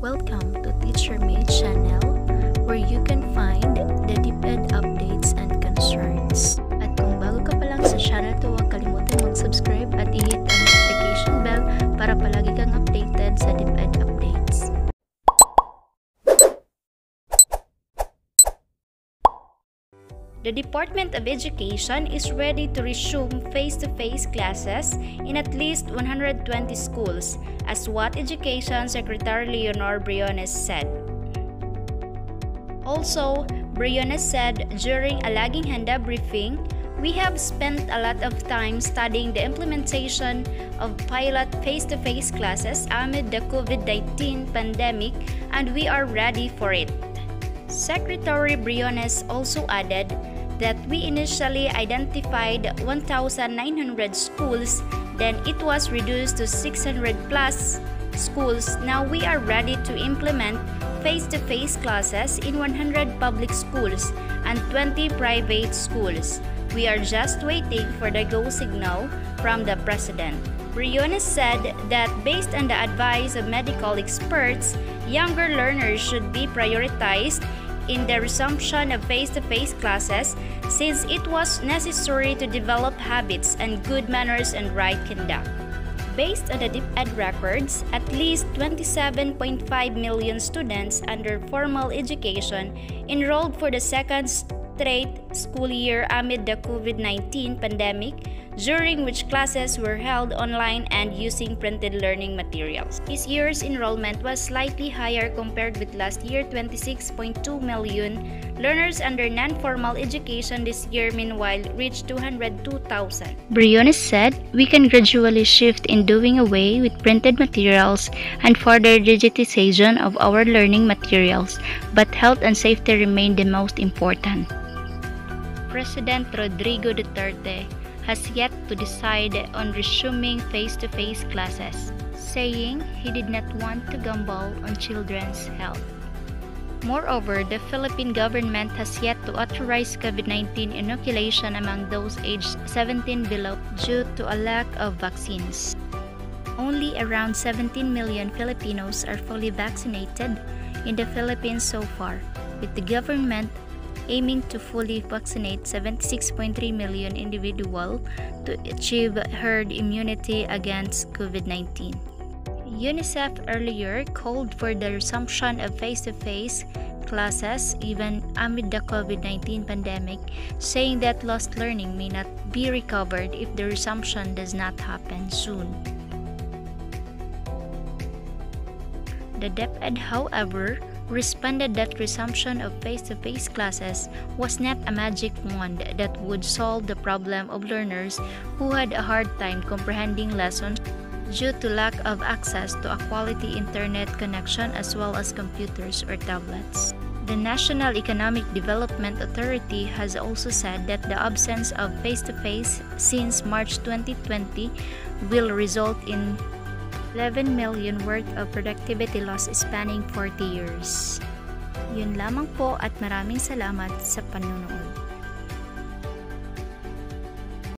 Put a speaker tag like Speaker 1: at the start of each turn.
Speaker 1: Welcome to Teacher Made channel, where you can find the DepEd updates and concerns. At kung bago ka pa lang sa channel to, huwag kalimutan mag-subscribe at i-hit ang notification bell para palagi kang updated sa DepEd updates. The Department of Education is ready to resume face-to-face classes in at least 120 schools, as what Education Secretary Leonor Briones said. Also, Briones said during a Laging Handa briefing, "We have spent a lot of time studying the implementation of pilot face-to-face classes amid the COVID-19 pandemic, and we are ready for it." Secretary Briones also added that we initially identified 1,900 schools, then it was reduced to 600 plus schools. Now we are ready to implement face-to-face classes in 100 public schools and 20 private schools. We are just waiting for the go signal from the President. Briones said that based on the advice of medical experts, younger learners should be prioritized in the resumption of face-to-face classes since it was necessary to develop habits and good manners and right conduct. Based on the DepEd records, at least 27.5 million students under formal education enrolled for the second straight school year amid the COVID-19 pandemic, during which classes were held online and using printed learning materials. This year's enrollment was slightly higher compared with last year. 26.2 million learners under non-formal education this year meanwhile reached 202,000. Briones said, "We can gradually shift in doing away with printed materials and further digitization of our learning materials, but health and safety remain the most important." President Rodrigo Duterte has yet to decide on resuming face-to-face classes, saying he did not want to gamble on children's health. Moreover, the Philippine government has yet to authorize COVID-19 inoculation among those aged 17 below due to a lack of vaccines. Only around 17 million Filipinos are fully vaccinated in the Philippines so far, with the government aiming to fully vaccinate 76.3 million individuals to achieve herd immunity against COVID-19. UNICEF earlier called for the resumption of face-to-face classes even amid the COVID-19 pandemic, saying that lost learning may not be recovered if the resumption does not happen soon. The DepEd, however, responded that resumption of face-to-face classes was not a magic wand that would solve the problem of learners who had a hard time comprehending lessons due to lack of access to a quality internet connection as well as computers or tablets. The National Economic Development Authority has also said that the absence of face-to-face since March 2020 will result in 11 million worth of productivity loss spanning 40 years. Yun lamang po at maraming salamat sa panonood.